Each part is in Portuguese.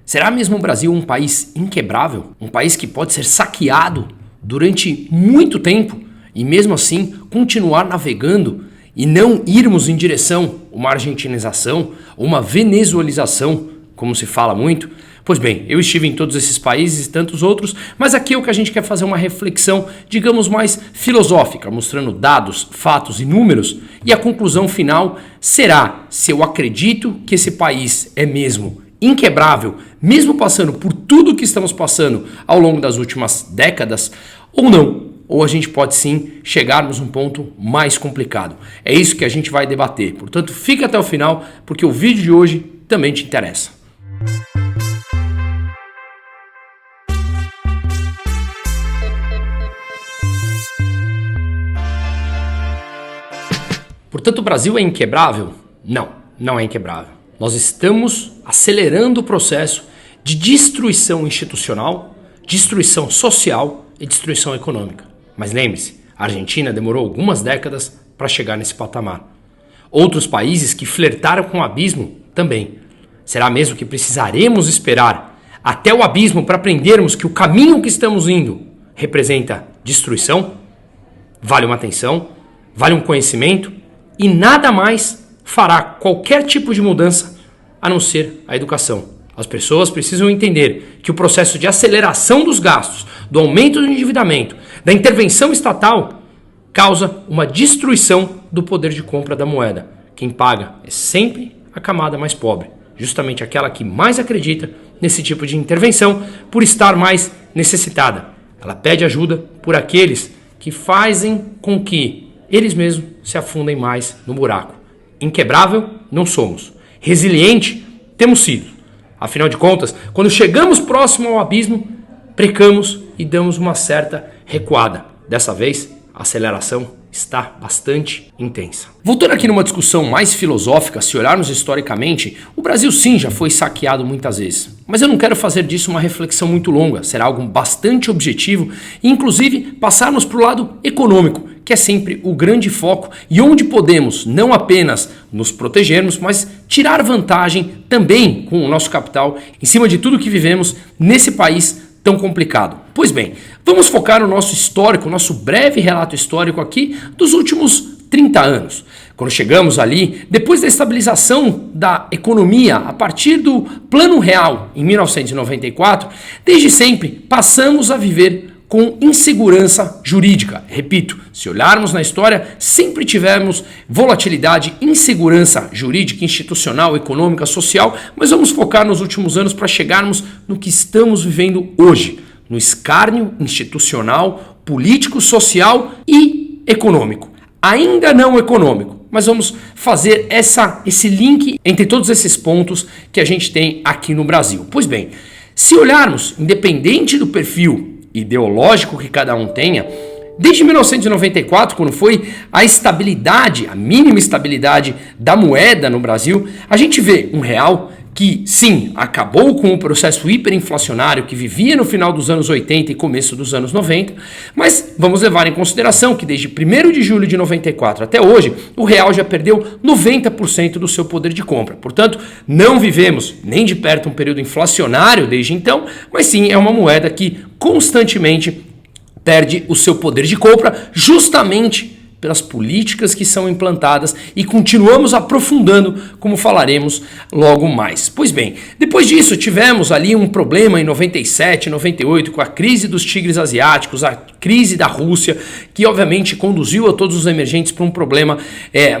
Será mesmo o Brasil um país inquebrável? Um país que pode ser saqueado durante muito tempo e mesmo assim continuar navegando e não irmos em direção a uma argentinização, uma venezuelização, como se fala muito? Pois bem, eu estive em todos esses países e tantos outros, mas aqui é o que a gente quer fazer uma reflexão, digamos, mais filosófica, mostrando dados, fatos e números, e a conclusão final será se eu acredito que esse país é mesmo inquebrável, mesmo passando por tudo que estamos passando ao longo das últimas décadas, ou não. Ou a gente pode sim chegarmos a um ponto mais complicado. É isso que a gente vai debater. Portanto, fica até o final, porque o vídeo de hoje também te interessa. Portanto, o Brasil é inquebrável? Não, não é inquebrável. Nós estamos acelerando o processo de destruição institucional, destruição social e destruição econômica. Mas lembre-se, a Argentina demorou algumas décadas para chegar nesse patamar. Outros países que flertaram com o abismo também. Será mesmo que precisaremos esperar até o abismo para aprendermos que o caminho que estamos indo representa destruição? Vale uma atenção, vale um conhecimento e nada mais fará qualquer tipo de mudança a não ser a educação. As pessoas precisam entender que o processo de aceleração dos gastos, do aumento do endividamento, da intervenção estatal, causa uma destruição do poder de compra da moeda. Quem paga é sempre a camada mais pobre, justamente aquela que mais acredita nesse tipo de intervenção por estar mais necessitada. Ela pede ajuda por aqueles que fazem com que eles mesmos se afundem mais no buraco. Inquebrável, não somos. Resiliente, temos sido. Afinal de contas, quando chegamos próximo ao abismo, precamos e damos uma certa recuada. Dessa vez, a aceleração está bastante intensa. Voltando aqui numa discussão mais filosófica, se olharmos historicamente, o Brasil sim já foi saqueado muitas vezes. Mas eu não quero fazer disso uma reflexão muito longa, será algo bastante objetivo e inclusive passarmos para o lado econômico, que é sempre o grande foco e onde podemos não apenas nos protegermos, mas tirar vantagem também com o nosso capital em cima de tudo que vivemos nesse país tão complicado. Pois bem, vamos focar no nosso histórico, nosso breve relato histórico aqui dos últimos 30 anos. Quando chegamos ali, depois da estabilização da economia a partir do Plano Real em 1994, desde sempre passamos a viver com insegurança jurídica. Repito, se olharmos na história, sempre tivemos volatilidade, insegurança jurídica, institucional, econômica, social, mas vamos focar nos últimos anos para chegarmos no que estamos vivendo hoje, no escárnio institucional, político, social e econômico. Ainda não econômico, mas vamos fazer esse link entre todos esses pontos que a gente tem aqui no Brasil. Pois bem, se olharmos, independente do perfil ideológico que cada um tenha, desde 1994, quando foi a estabilidade, a mínima estabilidade da moeda no Brasil, a gente vê um real que, sim, acabou com o processo hiperinflacionário que vivia no final dos anos 80 e começo dos anos 90, mas vamos levar em consideração que desde 1º de julho de 94 até hoje, o real já perdeu 90% do seu poder de compra. Portanto, não vivemos nem de perto um período inflacionário desde então, mas sim é uma moeda que constantemente perde o seu poder de compra justamente pelas políticas que são implantadas e continuamos aprofundando, como falaremos logo mais. Pois bem, depois disso tivemos ali um problema em 97, 98 com a crise dos tigres asiáticos, a crise da Rússia, que obviamente conduziu a todos os emergentes para um problema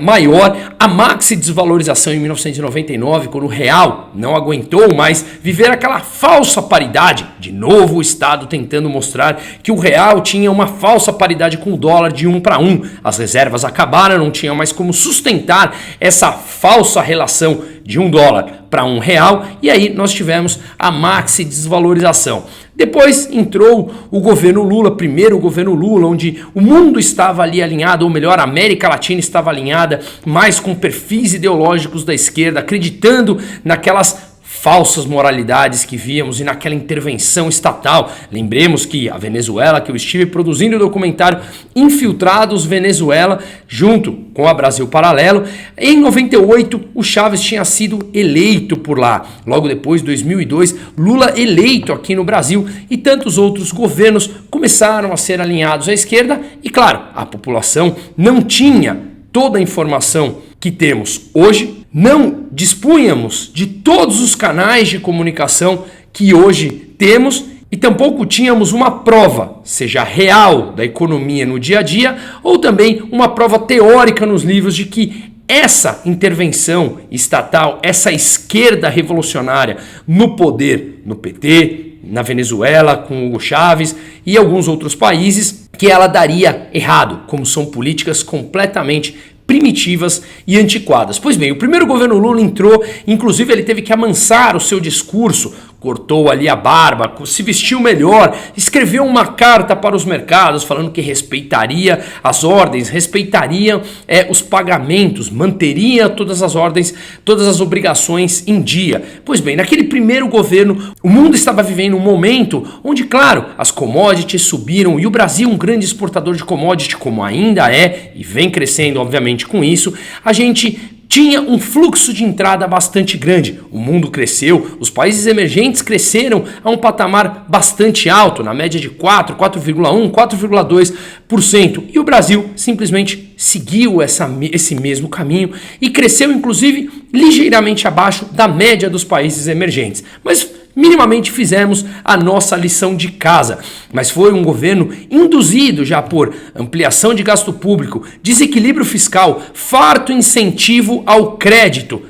maior, a maxi desvalorização em 1999, quando o real não aguentou mais viver aquela falsa paridade, de novo o Estado tentando mostrar que o real tinha uma falsa paridade com o dólar de 1 para 1, as reservas acabaram, não tinham mais como sustentar essa falsa relação de $1 para R$1, e aí nós tivemos a maxi desvalorização. Depois entrou o governo Lula, primeiro o governo Lula, onde o mundo estava ali alinhado, ou melhor, a América Latina estava alinhada mais com perfis ideológicos da esquerda, acreditando naquelas falsas moralidades que víamos e naquela intervenção estatal. Lembremos que a Venezuela, que eu estive produzindo o documentário Infiltrados Venezuela, junto com a Brasil Paralelo, em 98 o Chávez tinha sido eleito por lá. Logo depois, 2002, Lula eleito aqui no Brasil e tantos outros governos começaram a ser alinhados à esquerda e, claro, a população não tinha toda a informação que temos hoje, não dispunhamos de todos os canais de comunicação que hoje temos e tampouco tínhamos uma prova, seja real, da economia no dia a dia ou também uma prova teórica nos livros de que essa intervenção estatal, essa esquerda revolucionária no poder, no PT, na Venezuela, com Hugo Chávez e alguns outros países, que ela daria errado, como são políticas completamente primitivas e antiquadas. Pois bem, o primeiro governo Lula entrou, inclusive ele teve que amansar o seu discurso, cortou ali a barba, se vestiu melhor, escreveu uma carta para os mercados falando que respeitaria as ordens, respeitaria os pagamentos, manteria todas as ordens, todas as obrigações em dia. Pois bem, naquele primeiro governo, o mundo estava vivendo um momento onde, claro, as commodities subiram e o Brasil, um grande exportador de commodities, como ainda é e vem crescendo, obviamente, com isso, a gente tinha um fluxo de entrada bastante grande. O mundo cresceu, os países emergentes cresceram a um patamar bastante alto, na média de 4, 4,1, 4,2%. E o Brasil simplesmente seguiu esse mesmo caminho e cresceu, inclusive, ligeiramente abaixo da média dos países emergentes. Mas minimamente fizemos a nossa lição de casa, mas foi um governo induzido já por ampliação de gasto público, desequilíbrio fiscal, farto incentivo ao crédito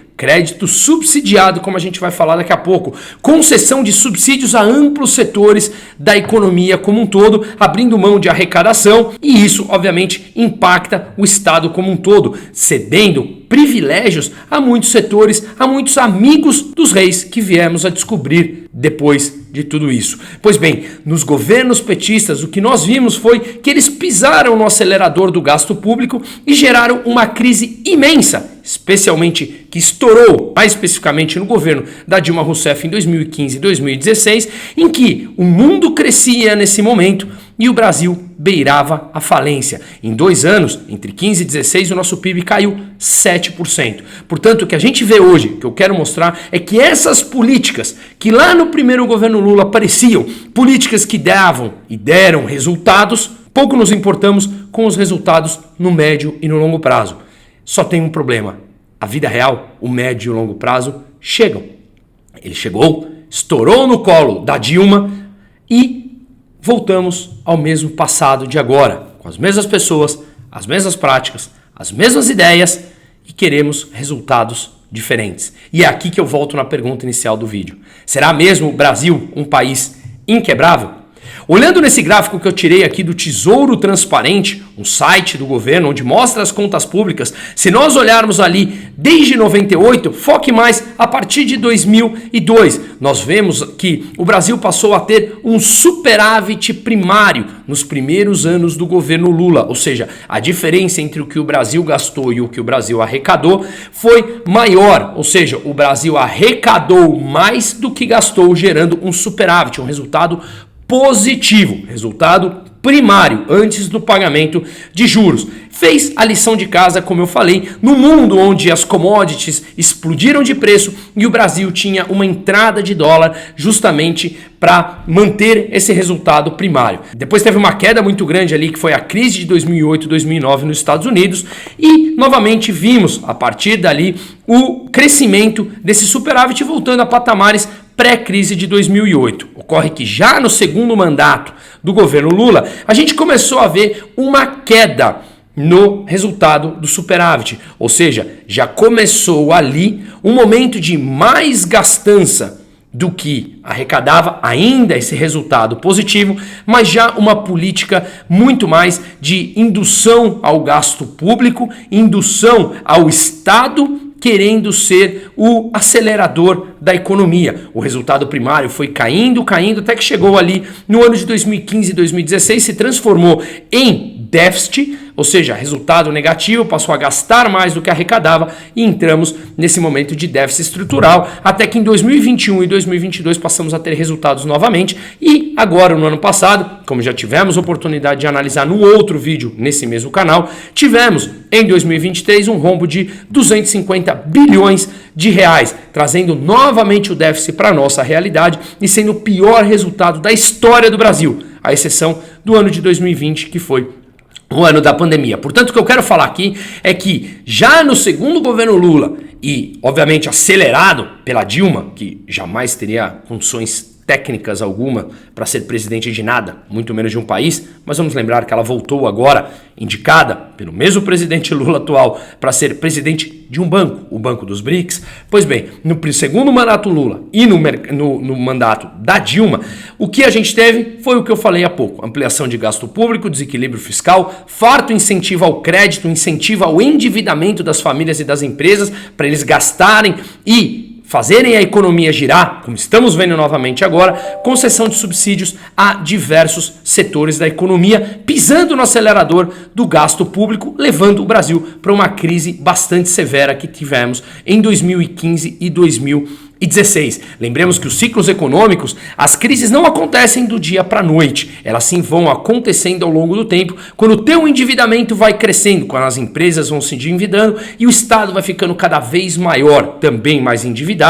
subsidiado, como a gente vai falar daqui a pouco, concessão de subsídios a amplos setores da economia como um todo, abrindo mão de arrecadação, e isso obviamente impacta o Estado como um todo, cedendo privilégios a muitos setores, a muitos amigos dos reis que viemos a descobrir depois de tudo isso. Pois bem, nos governos petistas o que nós vimos foi que eles pisaram no acelerador do gasto público e geraram uma crise imensa, especialmente que estourou, mais especificamente no governo da Dilma Rousseff em 2015 e 2016, em que o mundo crescia nesse momento e o Brasil beirava a falência. Em 2 anos, entre 15 e 16, o nosso PIB caiu 7%. Portanto, o que a gente vê hoje, que eu quero mostrar, é que essas políticas que lá no primeiro governo Lula pareciam políticas que davam e deram resultados, pouco nos importamos com os resultados no médio e no longo prazo. Só tem um problema. A vida real, o médio e o longo prazo chegam. Ele chegou, estourou no colo da Dilma e voltamos ao mesmo passado de agora, com as mesmas pessoas, as mesmas práticas, as mesmas ideias e queremos resultados diferentes. E é aqui que eu volto na pergunta inicial do vídeo. Será mesmo o Brasil um país inquebrável? Olhando nesse gráfico que eu tirei aqui do Tesouro Transparente, um site do governo onde mostra as contas públicas, se nós olharmos ali desde 98, foque mais a partir de 2002, nós vemos que o Brasil passou a ter um superávit primário nos primeiros anos do governo Lula, ou seja, a diferença entre o que o Brasil gastou e o que o Brasil arrecadou foi maior, ou seja, o Brasil arrecadou mais do que gastou, gerando um superávit, um resultado positivo, resultado primário, antes do pagamento de juros. Fez a lição de casa, como eu falei, no mundo onde as commodities explodiram de preço e o Brasil tinha uma entrada de dólar justamente para manter esse resultado primário. Depois teve uma queda muito grande ali, que foi a crise de 2008 e 2009 nos Estados Unidos, e novamente vimos, a partir dali, o crescimento desse superávit voltando a patamares pré-crise de 2008. Ocorre que já no segundo mandato do governo Lula, a gente começou a ver uma queda no resultado do superávit, ou seja, já começou ali um momento de mais gastança do que arrecadava, ainda esse resultado positivo, mas já uma política muito mais de indução ao gasto público, indução ao Estado querendo ser o acelerador da economia. O resultado primário foi caindo, até que chegou ali no ano de 2015 e 2016, se transformou em déficit, Ou seja, resultado negativo, passou a gastar mais do que arrecadava e entramos nesse momento de déficit estrutural, até que em 2021 e 2022 passamos a ter resultados novamente e agora no ano passado, como já tivemos oportunidade de analisar no outro vídeo nesse mesmo canal, tivemos em 2023 um rombo de 250 bilhões de reais, trazendo novamente o déficit para a nossa realidade e sendo o pior resultado da história do Brasil, à exceção do ano de 2020, que foi o ano da pandemia. Portanto, o que eu quero falar aqui é que já no segundo governo Lula e, obviamente, acelerado pela Dilma, que jamais teria condições técnicas alguma para ser presidente de nada, muito menos de um país, mas vamos lembrar que ela voltou agora, indicada pelo mesmo presidente Lula atual, para ser presidente de um banco, o Banco dos BRICS. Pois bem, no segundo mandato Lula e no mandato da Dilma, o que a gente teve foi o que eu falei há pouco: ampliação de gasto público, desequilíbrio fiscal, farto incentivo ao crédito, incentivo ao endividamento das famílias e das empresas para eles gastarem e fazerem a economia girar, como estamos vendo novamente agora, concessão de subsídios a diversos setores da economia, pisando no acelerador do gasto público, levando o Brasil para uma crise bastante severa que tivemos em 2015 e 2016. Lembremos que os ciclos econômicos, as crises não acontecem do dia para a noite, elas sim vão acontecendo ao longo do tempo, quando o teu endividamento vai crescendo, quando as empresas vão se endividando e o Estado vai ficando cada vez maior, também mais endividado,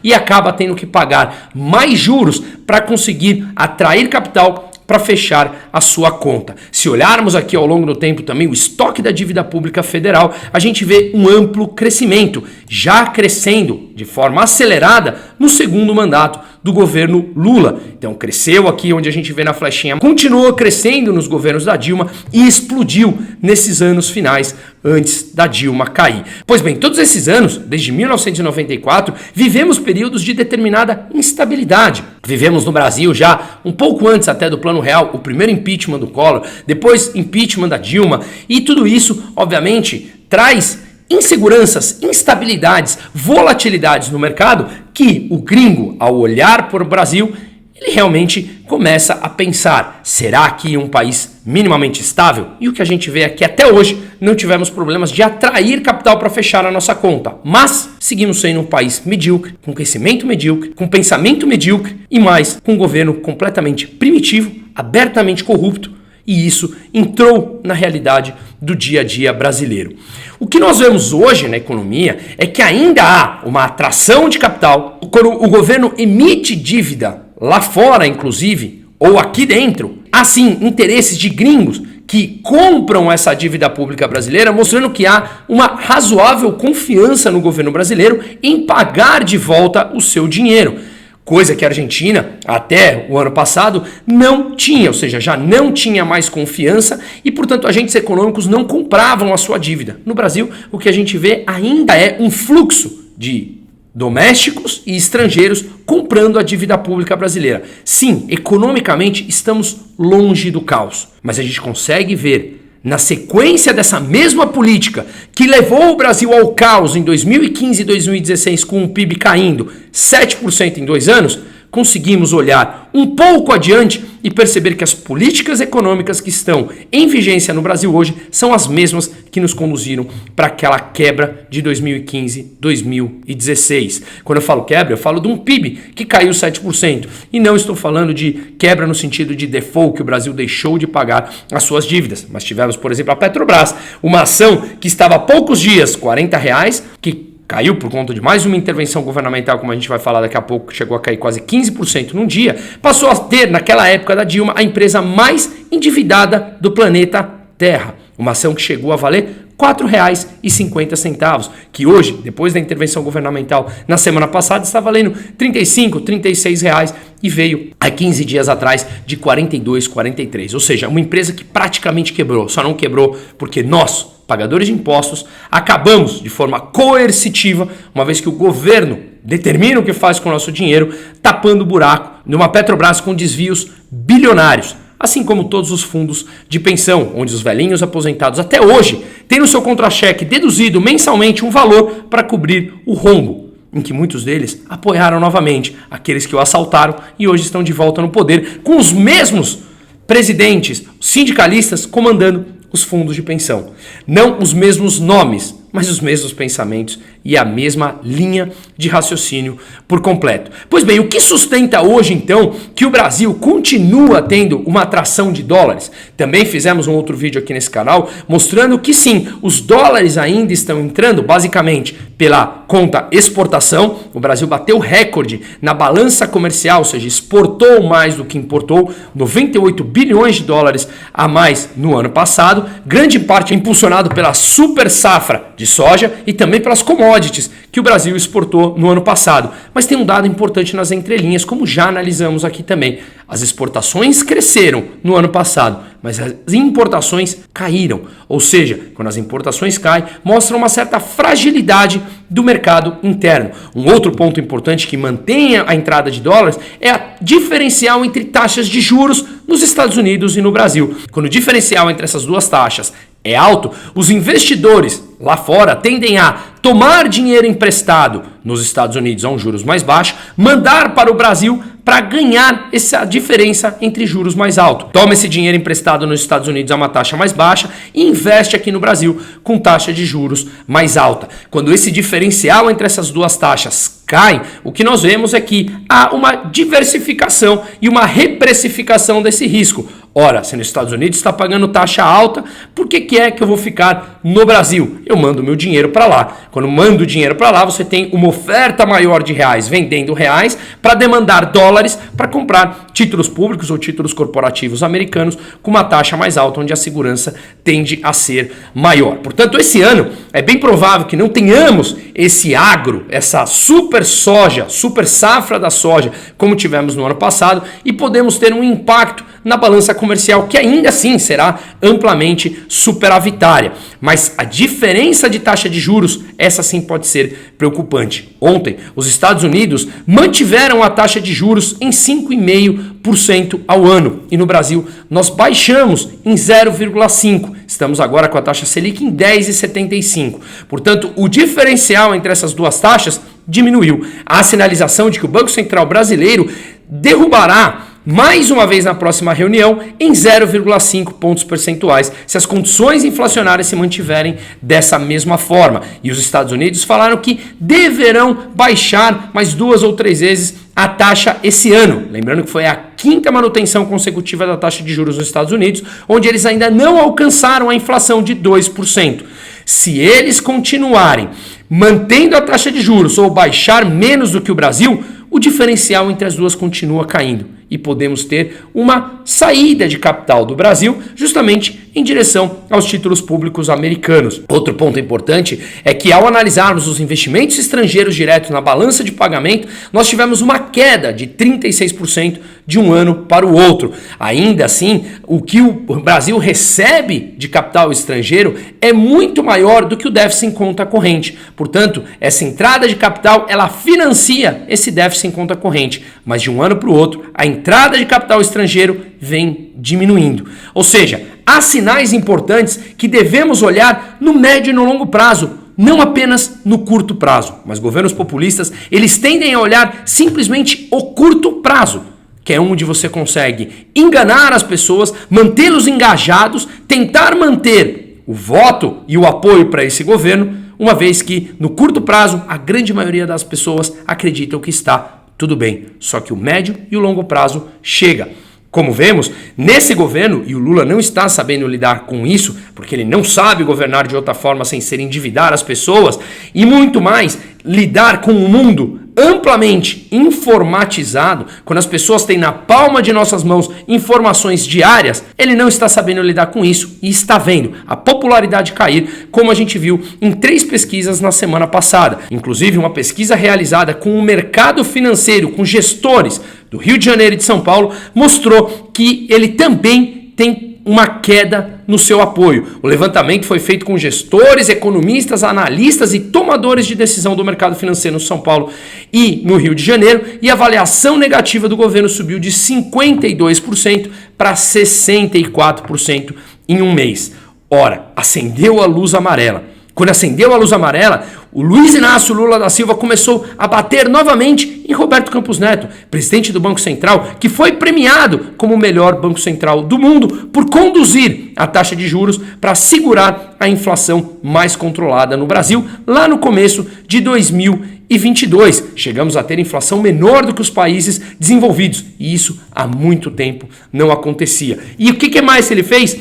e acaba tendo que pagar mais juros para conseguir atrair capital para fechar a sua conta. Se olharmos aqui ao longo do tempo também o estoque da dívida pública federal, a gente vê um amplo crescimento, já crescendo de forma acelerada no segundo mandato do governo Lula. Então cresceu aqui onde a gente vê na flechinha, continuou crescendo nos governos da Dilma e explodiu nesses anos finais antes da Dilma cair. Pois bem, todos esses anos, desde 1994, vivemos períodos de determinada instabilidade. Vivemos no Brasil já um pouco antes até do Plano Real, o primeiro impeachment do Collor, depois impeachment da Dilma, e tudo isso, obviamente, traz inseguranças, instabilidades, volatilidades no mercado que o gringo, ao olhar para o Brasil, ele realmente começa a pensar: será que um país minimamente estável? E o que a gente vê é que até hoje não tivemos problemas de atrair capital para fechar a nossa conta, mas seguimos sendo um país medíocre, com crescimento medíocre, com pensamento medíocre e mais, com um governo completamente primitivo, abertamente corrupto, e isso entrou na realidade do dia a dia brasileiro. O que nós vemos hoje na economia é que ainda há uma atração de capital. Quando o governo emite dívida lá fora, inclusive, ou aqui dentro, há sim interesses de gringos que compram essa dívida pública brasileira, mostrando que há uma razoável confiança no governo brasileiro em pagar de volta o seu dinheiro. Coisa que a Argentina, até o ano passado, não tinha, ou seja, já não tinha mais confiança e, portanto, agentes econômicos não compravam a sua dívida. No Brasil, o que a gente vê ainda é um fluxo de domésticos e estrangeiros comprando a dívida pública brasileira. Sim, economicamente estamos longe do caos, mas a gente consegue ver na sequência dessa mesma política que levou o Brasil ao caos em 2015 e 2016 com o PIB caindo 7% em 2 anos, conseguimos olhar um pouco adiante e perceber que as políticas econômicas que estão em vigência no Brasil hoje são as mesmas que nos conduziram para aquela quebra de 2015, 2016. Quando eu falo quebra, eu falo de um PIB que caiu 7%. E não estou falando de quebra no sentido de default, que o Brasil deixou de pagar as suas dívidas. Mas tivemos, por exemplo, a Petrobras, uma ação que estava há poucos dias, R$40, que caiu por conta de mais uma intervenção governamental, como a gente vai falar daqui a pouco, chegou a cair quase 15% num dia, passou a ter, naquela época da Dilma, a empresa mais endividada do planeta Terra. Uma ação que chegou a valer R$4,50, que hoje, depois da intervenção governamental na semana passada, está valendo R$35, R$36 e veio há 15 dias atrás de 42, 43. Ou seja, uma empresa que praticamente quebrou, só não quebrou porque nós, pagadores de impostos, acabamos de forma coercitiva, uma vez que o governo determina o que faz com o nosso dinheiro, tapando o buraco numa Petrobras com desvios bilionários, assim como todos os fundos de pensão, onde os velhinhos aposentados até hoje têm no seu contra-cheque deduzido mensalmente um valor para cobrir o rombo, em que muitos deles apoiaram novamente aqueles que o assaltaram e hoje estão de volta no poder, com os mesmos presidentes sindicalistas comandando os fundos de pensão. Não os mesmos nomes, mas os mesmos pensamentos e a mesma linha de raciocínio por completo. Pois bem, o que sustenta hoje, então, que o Brasil continua tendo uma atração de dólares? Também fizemos um outro vídeo aqui nesse canal mostrando que sim, os dólares ainda estão entrando basicamente pela conta exportação. O Brasil bateu recorde na balança comercial, ou seja, exportou mais do que importou, 98 bilhões de dólares a mais no ano passado, grande parte impulsionado pela super safra de soja e também pelas commodities que o Brasil exportou no ano passado. Mas tem um dado importante nas entrelinhas, como já analisamos aqui também. As exportações cresceram no ano passado, mas as importações caíram. Ou seja, quando as importações caem, mostra uma certa fragilidade do mercado interno. Um outro ponto importante que mantém a entrada de dólares é a diferencial entre taxas de juros nos Estados Unidos e no Brasil. Quando o diferencial entre essas duas taxas é alto, os investidores lá fora tendem a tomar dinheiro emprestado nos Estados Unidos a um juros mais baixo, mandar para o Brasil para ganhar essa diferença entre juros mais altos. Toma esse dinheiro emprestado nos Estados Unidos a uma taxa mais baixa e investe aqui no Brasil com taxa de juros mais alta. Quando esse diferencial entre essas duas taxas cai, o que nós vemos é que há uma diversificação e uma reprecificação desse risco. Ora, se nos Estados Unidos está pagando taxa alta, por que é que eu vou ficar no Brasil? Eu mando meu dinheiro para lá. Quando mando o dinheiro para lá, você tem uma oferta maior de reais vendendo reais para demandar dólares para comprar títulos públicos ou títulos corporativos americanos com uma taxa mais alta, onde a segurança tende a ser maior. Portanto, esse ano é bem provável que não tenhamos esse agro, essa super soja, super safra da soja, como tivemos no ano passado, e podemos ter um impacto na balança comercial, que ainda assim será amplamente superavitária. Mas a diferença de taxa de juros, essa sim pode ser preocupante. Ontem, os Estados Unidos mantiveram a taxa de juros em 5,5% ao ano. E no Brasil, nós baixamos em 0,5%. Estamos agora com a taxa Selic em 10,75%. Portanto, o diferencial entre essas duas taxas diminuiu. Há sinalização de que o Banco Central brasileiro derrubará mais uma vez na próxima reunião em 0,5 pontos percentuais, se as condições inflacionárias se mantiverem dessa mesma forma. E os Estados Unidos falaram que deverão baixar mais 2 ou 3 vezes a taxa esse ano. Lembrando que foi a 5ª manutenção consecutiva da taxa de juros nos Estados Unidos, onde eles ainda não alcançaram a inflação de 2%. Se eles continuarem mantendo a taxa de juros ou baixar menos do que o Brasil, o diferencial entre as duas continua caindo e podemos ter uma saída de capital do Brasil justamente em direção aos títulos públicos americanos. Outro ponto importante é que ao analisarmos os investimentos estrangeiros diretos na balança de pagamento, nós tivemos uma queda de 36% de um ano para o outro. Ainda assim, o que o Brasil recebe de capital estrangeiro é muito maior do que o déficit em conta corrente. Portanto, essa entrada de capital, ela financia esse déficit em conta corrente, mas de um ano para o outro, a entrada de capital estrangeiro vem diminuindo. Ou seja, há sinais importantes que devemos olhar no médio e no longo prazo, não apenas no curto prazo. Mas governos populistas, eles tendem a olhar simplesmente o curto prazo, que é onde você consegue enganar as pessoas, mantê-los engajados, tentar manter o voto e o apoio para esse governo, uma vez que no curto prazo a grande maioria das pessoas acreditam que está tudo bem, só que o médio e o longo prazo chega. Como vemos, nesse governo, e o Lula não está sabendo lidar com isso, porque ele não sabe governar de outra forma sem ser endividar as pessoas, e muito mais, lidar com um mundo amplamente informatizado, quando as pessoas têm na palma de nossas mãos informações diárias, ele não está sabendo lidar com isso e está vendo a popularidade cair, como a gente viu em 3 pesquisas na semana passada. Inclusive uma pesquisa realizada com o mercado financeiro, com gestores do Rio de Janeiro e de São Paulo, mostrou que ele também tem uma queda no seu apoio. O levantamento foi feito com gestores, economistas, analistas e tomadores de decisão do mercado financeiro no São Paulo e no Rio de Janeiro, e a avaliação negativa do governo subiu de 52% para 64% em um mês. Ora, acendeu a luz amarela. Quando acendeu a luz amarela, o Luiz Inácio Lula da Silva começou a bater novamente em Roberto Campos Neto, presidente do Banco Central, que foi premiado como o melhor Banco Central do mundo por conduzir a taxa de juros para segurar a inflação mais controlada no Brasil lá no começo de 2022. Chegamos a ter inflação menor do que os países desenvolvidos e isso há muito tempo não acontecia. E o que mais ele fez?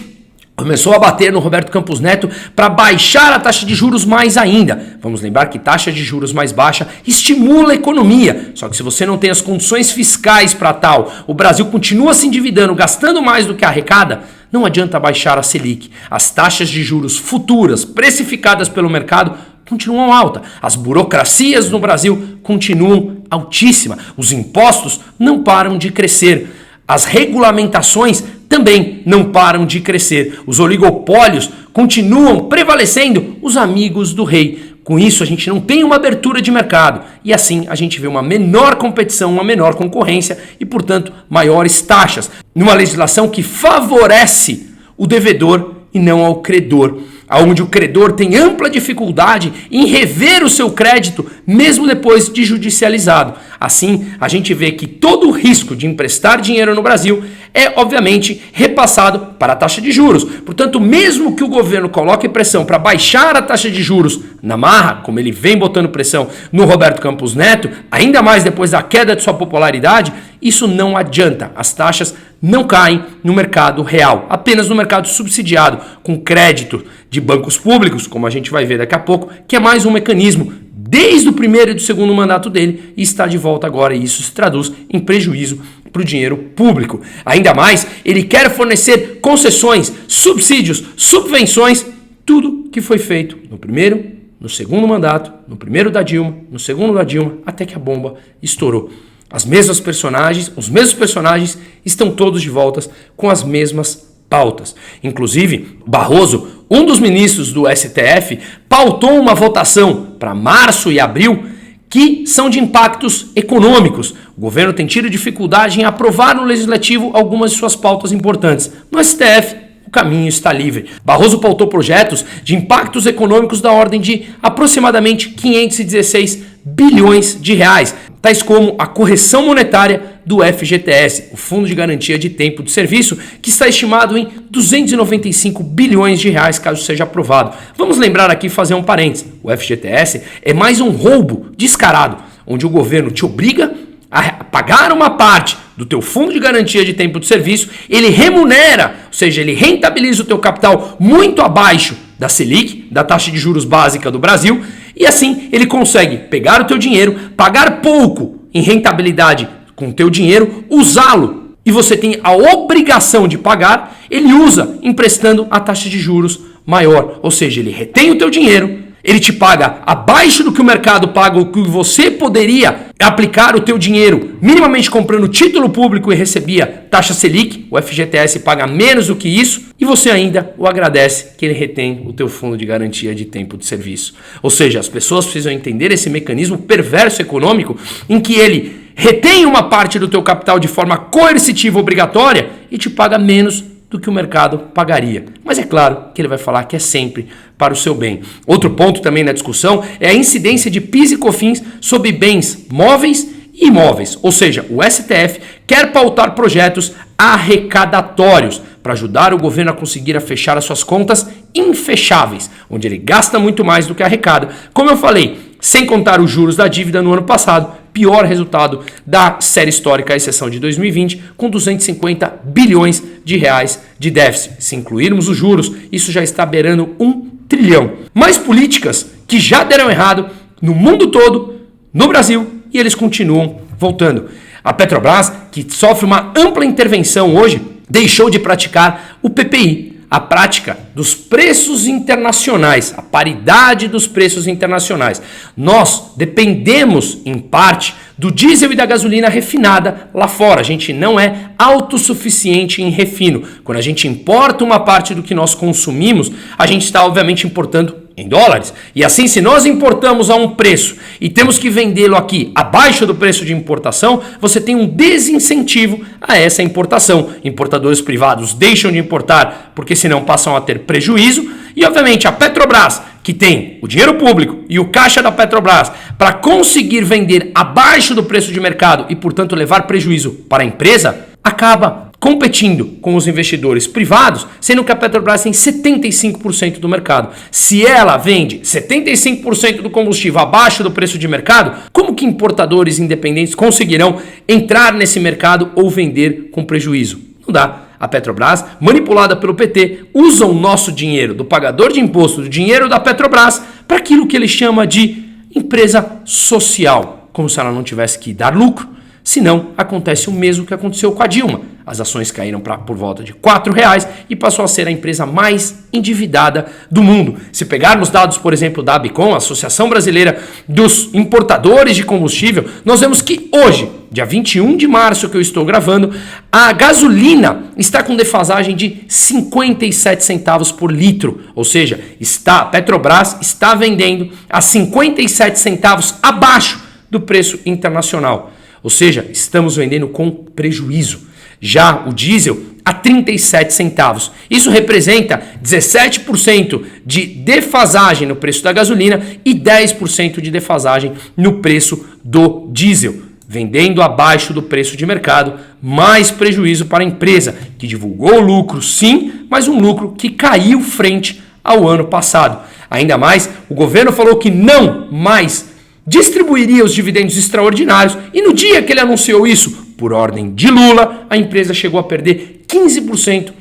Começou a bater no Roberto Campos Neto para baixar a taxa de juros mais ainda. Vamos lembrar que taxa de juros mais baixa estimula a economia. Só que se você não tem as condições fiscais para tal, o Brasil continua se endividando, gastando mais do que arrecada, não adianta baixar a Selic. As taxas de juros futuras precificadas pelo mercado continuam altas. As burocracias no Brasil continuam altíssimas. Os impostos não param de crescer. As regulamentações também não param de crescer. Os oligopólios continuam prevalecendo, os amigos do rei. Com isso, a gente não tem uma abertura de mercado. E assim, a gente vê uma menor competição, uma menor concorrência e, portanto, maiores taxas. Numa legislação que favorece o devedor e não ao credor. Onde o credor tem ampla dificuldade em rever o seu crédito, mesmo depois de judicializado. Assim, a gente vê que todo o risco de emprestar dinheiro no Brasil é, obviamente, repassado para a taxa de juros. Portanto, mesmo que o governo coloque pressão para baixar a taxa de juros na marra, como ele vem botando pressão no Roberto Campos Neto, ainda mais depois da queda de sua popularidade, isso não adianta. As taxas não caem no mercado real, apenas no mercado subsidiado, com crédito de bancos públicos, como a gente vai ver daqui a pouco, que é mais um mecanismo desde o primeiro e do segundo mandato dele e está de volta agora, e isso se traduz em prejuízo para o dinheiro público. Ainda mais, ele quer fornecer concessões, subsídios, subvenções, tudo que foi feito no primeiro, no segundo mandato, no primeiro da Dilma, no segundo da Dilma, até que a bomba estourou. Os mesmos personagens estão todos de volta com as mesmas pautas. Inclusive, Barroso, um dos ministros do STF, pautou uma votação para março e abril que são de impactos econômicos. O governo tem tido dificuldade em aprovar no legislativo algumas de suas pautas importantes. No STF, o caminho está livre. Barroso pautou projetos de impactos econômicos da ordem de aproximadamente 516 bilhões de reais, tais como a correção monetária do FGTS, o Fundo de Garantia de Tempo de Serviço, que está estimado em 295 bilhões de reais caso seja aprovado. Vamos lembrar aqui, fazer um parênteses, o FGTS é mais um roubo descarado, onde o governo te obriga a pagar uma parte do teu fundo de garantia de tempo de serviço, ele remunera, ou seja, ele rentabiliza o teu capital muito abaixo da Selic, da taxa de juros básica do Brasil, e assim ele consegue pegar o teu dinheiro, pagar pouco em rentabilidade com o teu dinheiro, usá-lo, e você tem a obrigação de pagar, ele usa emprestando a taxa de juros maior, ou seja, ele retém o teu dinheiro, ele te paga abaixo do que o mercado paga, o que você poderia aplicar o teu dinheiro minimamente comprando título público e recebia taxa Selic, o FGTS paga menos do que isso, e você ainda o agradece que ele retém o teu fundo de garantia de tempo de serviço. Ou seja, as pessoas precisam entender esse mecanismo perverso econômico em que ele retém uma parte do teu capital de forma coercitiva obrigatória e te paga menos do que o mercado pagaria. Mas é claro que ele vai falar que é sempre para o seu bem. Outro ponto também na discussão é a incidência de PIS e COFINS sobre bens móveis e imóveis. Ou seja, o STF quer pautar projetos arrecadatórios para ajudar o governo a conseguir fechar as suas contas infecháveis, onde ele gasta muito mais do que arrecada. Como eu falei, sem contar os juros da dívida no ano passado, pior resultado da série histórica, à exceção de 2020, com 250 bilhões de reais de déficit. Se incluirmos os juros, isso já está beirando 1 trilhão. Mais políticas que já deram errado no mundo todo, no Brasil, e eles continuam voltando. A Petrobras, que sofre uma ampla intervenção hoje, deixou de praticar o PPI, a prática dos preços internacionais, a paridade dos preços internacionais. Nós dependemos, em parte, do diesel e da gasolina refinada lá fora. A gente não é autossuficiente em refino. Quando a gente importa uma parte do que nós consumimos, a gente está, obviamente, importando em dólares. E assim, se nós importamos a um preço e temos que vendê-lo aqui abaixo do preço de importação, você tem um desincentivo a essa importação. Importadores privados deixam de importar porque senão passam a ter prejuízo. E, obviamente, a Petrobras, que tem o dinheiro público e o caixa da Petrobras para conseguir vender abaixo do preço de mercado e, portanto, levar prejuízo para a empresa, acaba competindo com os investidores privados, sendo que a Petrobras tem 75% do mercado. Se ela vende 75% do combustível abaixo do preço de mercado, como que importadores independentes conseguirão entrar nesse mercado ou vender com prejuízo? Não dá. A Petrobras, manipulada pelo PT, usa o nosso dinheiro, do pagador de imposto, do dinheiro da Petrobras, para aquilo que ele chama de empresa social, como se ela não tivesse que dar lucro. Senão, acontece o mesmo que aconteceu com a Dilma. As ações caíram por volta de R$4 e passou a ser a empresa mais endividada do mundo. Se pegarmos dados, por exemplo, da ABICOM, a Associação Brasileira dos Importadores de Combustível, nós vemos que hoje, dia 21 de março que eu estou gravando, a gasolina está com defasagem de 57 centavos por litro. Ou seja, a Petrobras está vendendo a 57 centavos abaixo do preço internacional. Ou seja, estamos vendendo com prejuízo. Já o diesel a 37 centavos. Isso representa 17% de defasagem no preço da gasolina e 10% de defasagem no preço do diesel. Vendendo abaixo do preço de mercado, mais prejuízo para a empresa, que divulgou o lucro sim, mas um lucro que caiu frente ao ano passado. Ainda mais, o governo falou que não mais distribuiria os dividendos extraordinários e no dia que ele anunciou isso, por ordem de Lula, a empresa chegou a perder 15%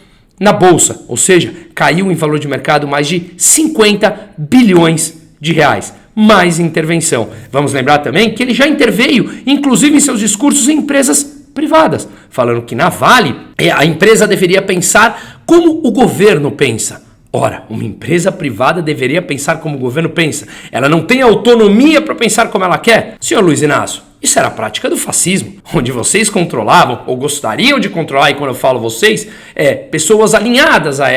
na bolsa, ou seja, caiu em valor de mercado mais de 50 bilhões de reais. Mais intervenção. Vamos lembrar também que ele já interveio, inclusive em seus discursos, em empresas privadas, falando que na Vale a empresa deveria pensar como o governo pensa. Ora, uma empresa privada deveria pensar como o governo pensa. Ela não tem autonomia para pensar como ela quer. Senhor Luiz Inácio, isso era a prática do fascismo, onde vocês controlavam, ou gostariam de controlar, e quando eu falo vocês, pessoas alinhadas a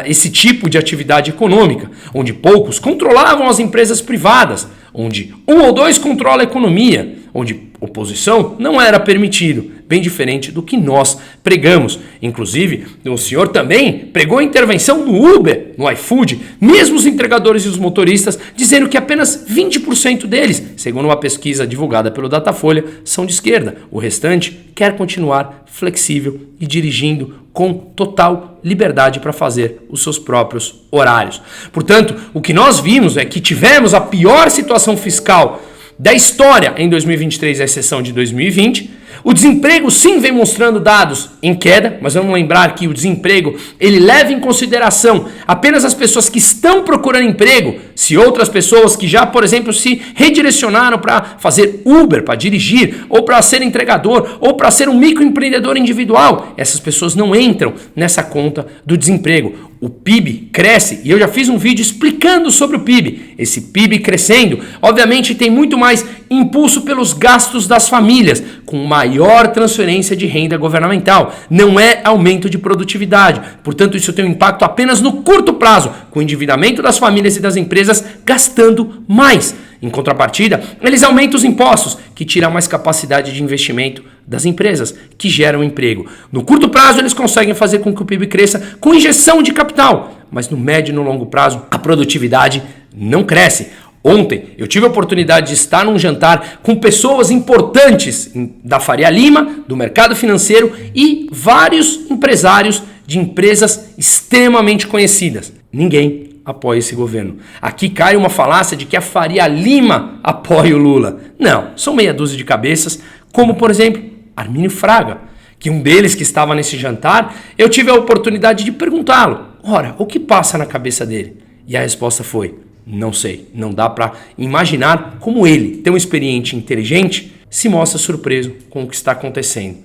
esse tipo de atividade econômica, onde poucos controlavam as empresas privadas, onde um ou dois controlam a economia, onde oposição não era permitido, bem diferente do que nós pregamos. Inclusive, o senhor também pregou intervenção no Uber, no iFood, mesmo os entregadores e os motoristas, dizendo que apenas 20% deles, segundo uma pesquisa divulgada pelo Datafolha, são de esquerda. O restante quer continuar flexível e dirigindo com total liberdade para fazer os seus próprios horários. Portanto, o que nós vimos é que tivemos a pior situação fiscal da história em 2023, à exceção de 2020. O desemprego sim vem mostrando dados em queda, mas vamos lembrar que o desemprego ele leva em consideração apenas as pessoas que estão procurando emprego. Se outras pessoas que já, por exemplo, se redirecionaram para fazer Uber, para dirigir, ou para ser entregador, ou para ser um microempreendedor individual, essas pessoas não entram nessa conta do desemprego. O PIB cresce e eu já fiz um vídeo explicando sobre o PIB. Esse PIB crescendo, obviamente, tem muito mais impulso pelos gastos das famílias, com maior transferência de renda governamental. Não é aumento de produtividade. Portanto, isso tem um impacto apenas no curto prazo, com o endividamento das famílias e das empresas gastando mais. Em contrapartida, eles aumentam os impostos, que tiram mais capacidade de investimento das empresas, que geram emprego. No curto prazo, eles conseguem fazer com que o PIB cresça com injeção de capital, mas no médio e no longo prazo, a produtividade não cresce. Ontem, eu tive a oportunidade de estar num jantar com pessoas importantes da Faria Lima, do mercado financeiro e vários empresários de empresas extremamente conhecidas. Ninguém apoia esse governo. Aqui cai uma falácia de que a Faria Lima apoia o Lula. Não, são meia dúzia de cabeças, como por exemplo, Armínio Fraga, que um deles que estava nesse jantar, eu tive a oportunidade de perguntá-lo, ora, o que passa na cabeça dele? E a resposta foi, não sei, não dá para imaginar como ele, tão experiente e inteligente, se mostra surpreso com o que está acontecendo.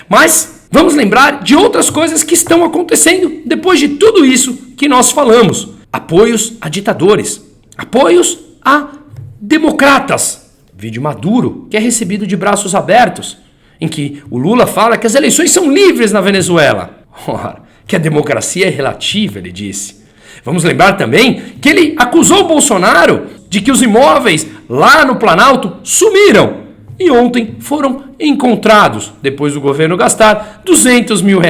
Mas vamos lembrar de outras coisas que estão acontecendo depois de tudo isso que nós falamos. Apoios a ditadores, apoios a democratas. Vídeo Maduro, que é recebido de braços abertos, em que o Lula fala que as eleições são livres na Venezuela. Ora, que a democracia é relativa, ele disse. Vamos lembrar também que ele acusou o Bolsonaro de que os imóveis lá no Planalto sumiram. E ontem foram encontrados, depois do governo gastar R$200 mil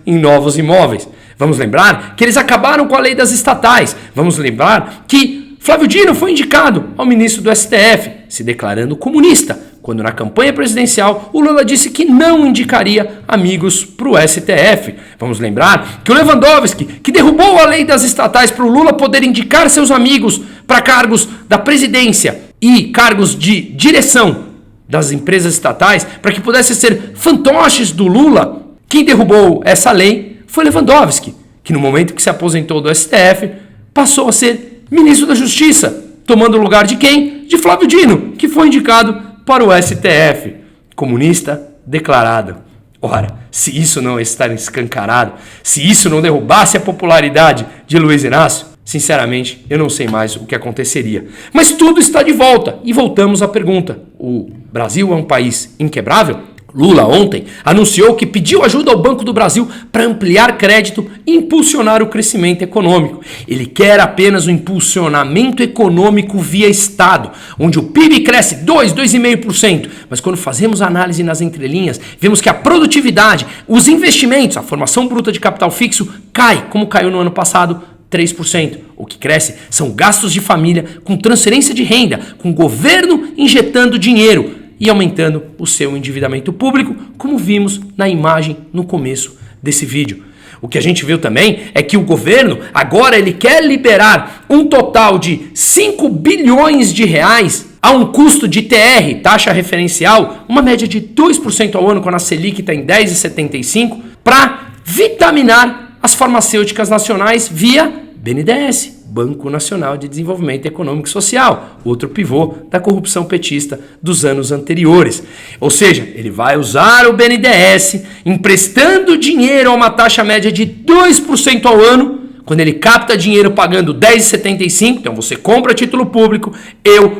em novos imóveis. Vamos lembrar que eles acabaram com a lei das estatais. Vamos lembrar que Flávio Dino foi indicado ao ministro do STF, se declarando comunista, quando na campanha presidencial o Lula disse que não indicaria amigos para o STF. Vamos lembrar que o Lewandowski, que derrubou a lei das estatais para o Lula poder indicar seus amigos para cargos da presidência e cargos de direção das empresas estatais, para que pudessem ser fantoches do Lula, quem derrubou essa lei foi Lewandowski, que no momento que se aposentou do STF, passou a ser ministro da Justiça, tomando o lugar de quem? De Flávio Dino, que foi indicado para o STF. Comunista declarado. Ora, se isso não estar escancarado, se isso não derrubasse a popularidade de Luiz Inácio, sinceramente, eu não sei mais o que aconteceria. Mas tudo está de volta e voltamos à pergunta. O Brasil é um país inquebrável? Lula ontem anunciou que pediu ajuda ao Banco do Brasil para ampliar crédito e impulsionar o crescimento econômico. Ele quer apenas o impulsionamento econômico via Estado, onde o PIB cresce 2,5%. Mas quando fazemos análise nas entrelinhas, vemos que a produtividade, os investimentos, a formação bruta de capital fixo cai, como caiu no ano passado, 3%. O que cresce são gastos de família com transferência de renda, com o governo injetando dinheiro e aumentando o seu endividamento público, como vimos na imagem no começo desse vídeo. O que a gente viu também é que o governo agora ele quer liberar um total de 5 bilhões de reais a um custo de TR, taxa referencial, uma média de 2% ao ano, quando a Selic está em 10,75, para vitaminar as farmacêuticas nacionais via BNDES, Banco Nacional de Desenvolvimento Econômico e Social, outro pivô da corrupção petista dos anos anteriores. Ou seja, ele vai usar o BNDES emprestando dinheiro a uma taxa média de 2% ao ano, quando ele capta dinheiro pagando 10,75, então você compra título público,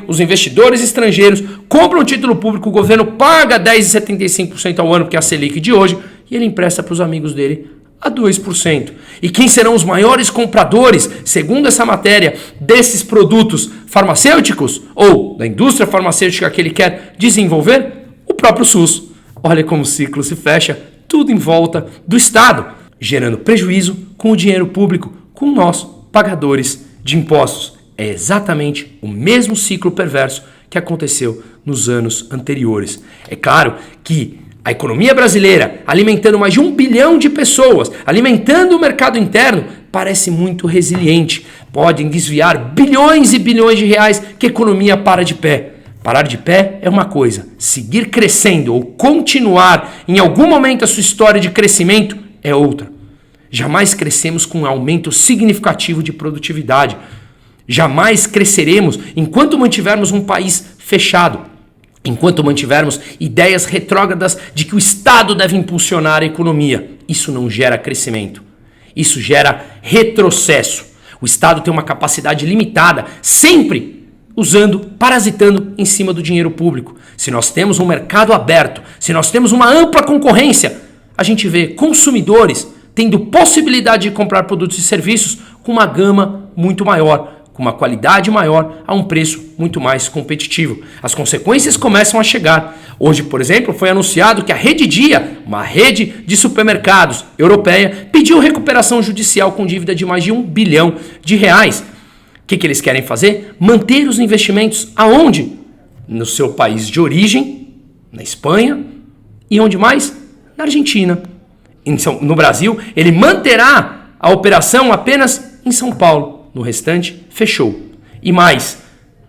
os investidores estrangeiros compram título público, o governo paga 10,75% ao ano, que é a Selic de hoje, e ele empresta para os amigos dele a 2%. E quem serão os maiores compradores, segundo essa matéria, desses produtos farmacêuticos ou da indústria farmacêutica que ele quer desenvolver? O próprio SUS. Olha como o ciclo se fecha, tudo em volta do Estado, gerando prejuízo com o dinheiro público, com nós, pagadores de impostos. É exatamente o mesmo ciclo perverso que aconteceu nos anos anteriores. É claro que a economia brasileira, alimentando mais de 1 bilhão de pessoas, alimentando o mercado interno, parece muito resiliente. Podem desviar bilhões e bilhões de reais que a economia para de pé. Parar de pé é uma coisa, seguir crescendo ou continuar em algum momento a sua história de crescimento é outra. Jamais crescemos com um aumento significativo de produtividade. Jamais cresceremos enquanto mantivermos um país fechado. Enquanto mantivermos ideias retrógradas de que o Estado deve impulsionar a economia. Isso não gera crescimento. Isso gera retrocesso. O Estado tem uma capacidade limitada, sempre parasitando em cima do dinheiro público. Se nós temos um mercado aberto, se nós temos uma ampla concorrência, a gente vê consumidores tendo possibilidade de comprar produtos e serviços com uma gama muito maior, com uma qualidade maior a um preço muito mais competitivo. As consequências começam a chegar. Hoje, por exemplo, foi anunciado que a Rede Dia, uma rede de supermercados europeia, pediu recuperação judicial com dívida de mais de 1 bilhão de reais. O que eles querem fazer? Manter os investimentos aonde? No seu país de origem, na Espanha, e onde mais? Na Argentina. No Brasil, ele manterá a operação apenas em São Paulo. No restante, fechou. E mais,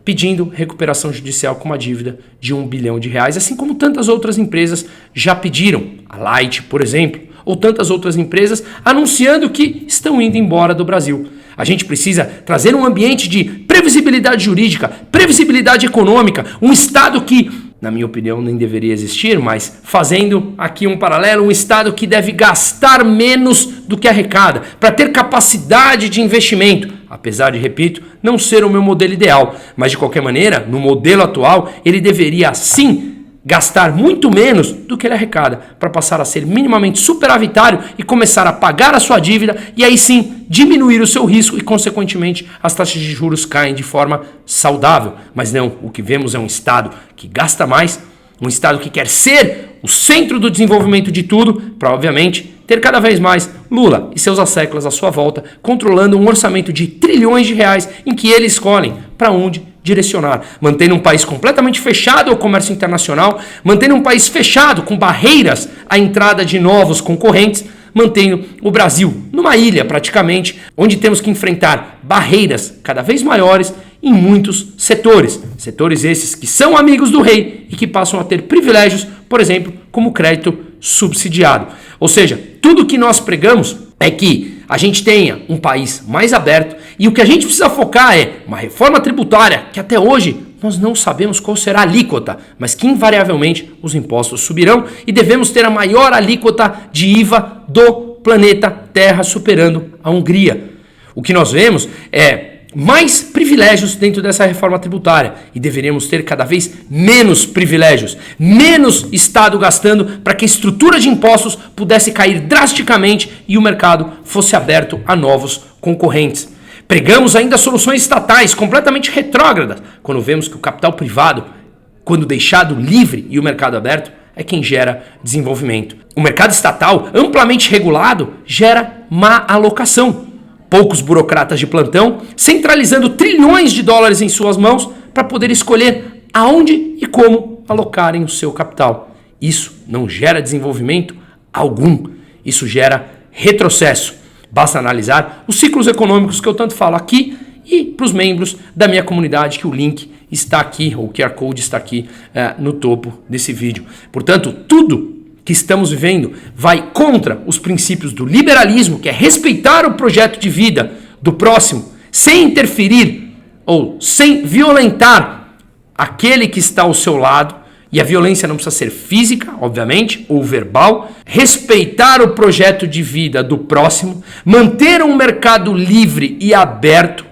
pedindo recuperação judicial com uma dívida de 1 bilhão de reais, assim como tantas outras empresas já pediram. A Light, por exemplo, ou tantas outras empresas anunciando que estão indo embora do Brasil. A gente precisa trazer um ambiente de previsibilidade jurídica, previsibilidade econômica, um Estado que, na minha opinião, nem deveria existir, mas fazendo aqui um paralelo, um Estado que deve gastar menos do que arrecada, para ter capacidade de investimento. Apesar de, repito, não ser o meu modelo ideal, mas de qualquer maneira, no modelo atual, ele deveria sim gastar muito menos do que ele arrecada, para passar a ser minimamente superavitário e começar a pagar a sua dívida e aí sim diminuir o seu risco e, consequentemente, as taxas de juros caem de forma saudável. Mas não, o que vemos é um Estado que gasta mais, Um Estado que quer ser o centro do desenvolvimento de tudo, para, obviamente, ter cada vez mais Lula e seus asseclas à sua volta, controlando um orçamento de trilhões de reais em que eles escolhem para onde direcionar, mantendo um país completamente fechado ao comércio internacional, mantendo um país fechado com barreiras à entrada de novos concorrentes, mantendo o Brasil numa ilha praticamente, onde temos que enfrentar barreiras cada vez maiores em muitos setores. Setores esses que são amigos do rei e que passam a ter privilégios, por exemplo, como crédito subsidiado. Ou seja, tudo que nós pregamos é que a gente tenha um país mais aberto e o que a gente precisa focar é uma reforma tributária que até hoje nós não sabemos qual será a alíquota, mas que invariavelmente os impostos subirão e devemos ter a maior alíquota de IVA do planeta Terra, superando a Hungria. O que nós vemos é mais privilégios dentro dessa reforma tributária e deveríamos ter cada vez menos privilégios, menos Estado gastando para que a estrutura de impostos pudesse cair drasticamente e o mercado fosse aberto a novos concorrentes. Pregamos ainda soluções estatais completamente retrógradas, quando vemos que o capital privado, quando deixado livre e o mercado aberto, é quem gera desenvolvimento. O mercado estatal, amplamente regulado, gera má alocação. Poucos burocratas de plantão, centralizando trilhões de dólares em suas mãos para poder escolher aonde e como alocarem o seu capital. Isso não gera desenvolvimento algum. Isso gera retrocesso. Basta analisar os ciclos econômicos que eu tanto falo aqui e para os membros da minha comunidade, que o link está aqui, ou o QR Code está aqui no topo desse vídeo. Portanto, tudo que estamos vivendo vai contra os princípios do liberalismo, que é respeitar o projeto de vida do próximo, sem interferir ou sem violentar aquele que está ao seu lado, e a violência não precisa ser física, obviamente, ou verbal, respeitar o projeto de vida do próximo, manter um mercado livre e aberto,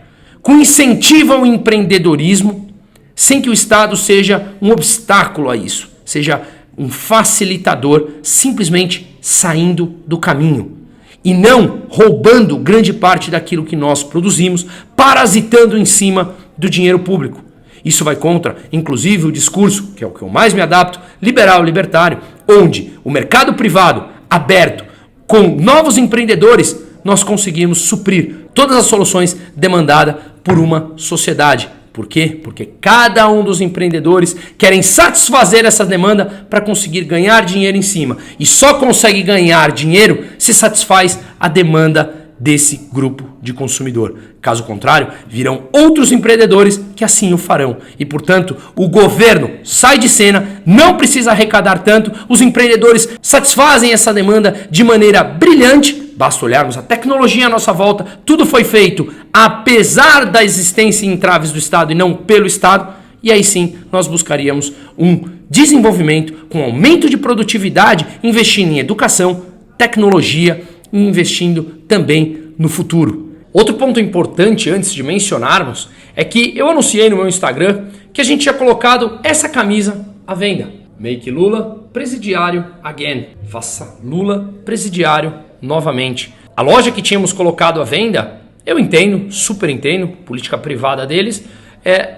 com incentivo ao empreendedorismo, sem que o Estado seja um obstáculo a isso, seja um facilitador, simplesmente saindo do caminho e não roubando grande parte daquilo que nós produzimos, parasitando em cima do dinheiro público. Isso vai contra, inclusive, o discurso, que é o que eu mais me adapto, liberal, libertário, onde o mercado privado aberto, com novos empreendedores, nós conseguimos suprir todas as soluções demandadas por uma sociedade. Por quê? Porque cada um dos empreendedores querem satisfazer essa demanda para conseguir ganhar dinheiro em cima. E só consegue ganhar dinheiro se satisfaz a demanda desse grupo de consumidor. Caso contrário, virão outros empreendedores que assim o farão. E, portanto, o governo sai de cena, não precisa arrecadar tanto, os empreendedores satisfazem essa demanda de maneira brilhante. Basta olharmos a tecnologia à nossa volta, tudo foi feito apesar da existência em entraves do Estado e não pelo Estado, e aí sim nós buscaríamos um desenvolvimento com aumento de produtividade, investindo em educação, tecnologia e investindo também no futuro. Outro ponto importante antes de mencionarmos é que eu anunciei no meu Instagram que a gente tinha colocado essa camisa à venda. Make Lula presidiário again. Faça Lula presidiário novamente. A loja que tínhamos colocado à venda, eu entendo, super entendo, política privada deles,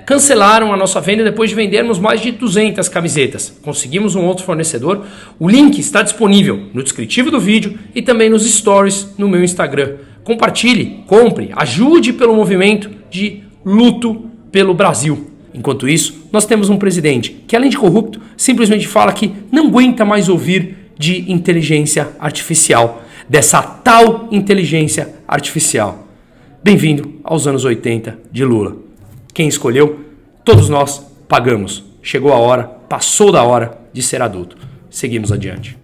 cancelaram a nossa venda depois de vendermos mais de 200 camisetas. Conseguimos um outro fornecedor. O link está disponível no descritivo do vídeo e também nos stories no meu Instagram. Compartilhe, compre, ajude pelo movimento de luto pelo Brasil. Enquanto isso, nós temos um presidente que, além de corrupto, simplesmente fala que não aguenta mais ouvir de inteligência artificial, dessa tal inteligência artificial. Bem-vindo aos anos 80 de Lula. Quem escolheu, todos nós pagamos. Chegou a hora, passou da hora de ser adulto. Seguimos adiante.